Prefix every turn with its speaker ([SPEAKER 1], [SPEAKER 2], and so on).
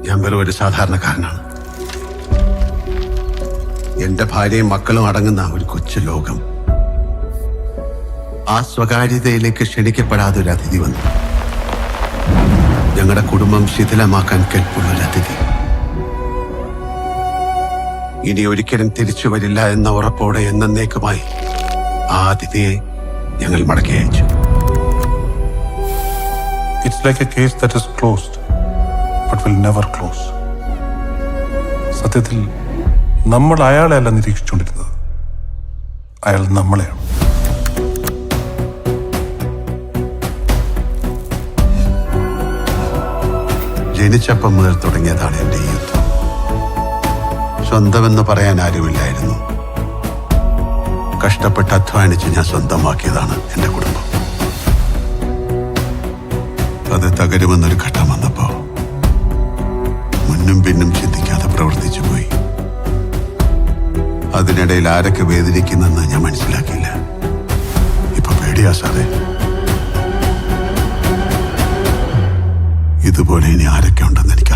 [SPEAKER 1] ഞാൻ വെറും ഒരു സാധാരണക്കാരനാണ്. എന്റെ ഭാര്യയും മക്കളും അടങ്ങുന്ന ഒരു കൊച്ചു ലോകം. ആ സ്വകാര്യതയിലേക്ക് ക്ഷണിക്കപ്പെടാതെ ഒരു അതിഥി വന്നു. ഞങ്ങളുടെ കുടുംബം ശിഥിലമാക്കാൻ കെൽപ്പുള്ള ഒരു അതിഥി. ഇനി ഒരിക്കലും തിരിച്ചു വരില്ല എന്ന ഉറപ്പോടെ എന്നേക്കുമായി ആ അതിഥിയെ ഞങ്ങൾ മടക്കി അയച്ചു.
[SPEAKER 2] It's like a case that is closed, but will never close. സത്യത്തിൽ നമ്മൾ അയാളെയല്ല നിരീക്ഷിച്ചുകൊണ്ടിരുന്നത്, അയാൾ നമ്മളെയാണ്.
[SPEAKER 1] ജനിച്ചപ്പം മുതൽ തുടങ്ങിയതാണ് എൻ്റെ ഈ യുദ്ധം. സ്വന്തമെന്ന് പറയാൻ ആരുമില്ലായിരുന്നു. കഷ്ടപ്പെട്ട് അധ്വാനിച്ച് ഞാൻ സ്വന്തമാക്കിയതാണ് എൻ്റെ കുടുംബം. അത് തകരുമെന്നൊരു ഘട്ടം വന്നപ്പോ മുന്നും പിന്നും ചിന്തിക്കാതെ പ്രവർത്തിച്ചു പോയി. അതിനിടയിൽ ആരൊക്കെ വേദനിക്കുന്നെന്ന് ഞാൻ മനസ്സിലാക്കിയില്ല. ഇപ്പൊ പേടിയാ സാറേ. ഇതുപോലെ ഇനി ആരൊക്കെ ഉണ്ടെന്ന് എനിക്ക്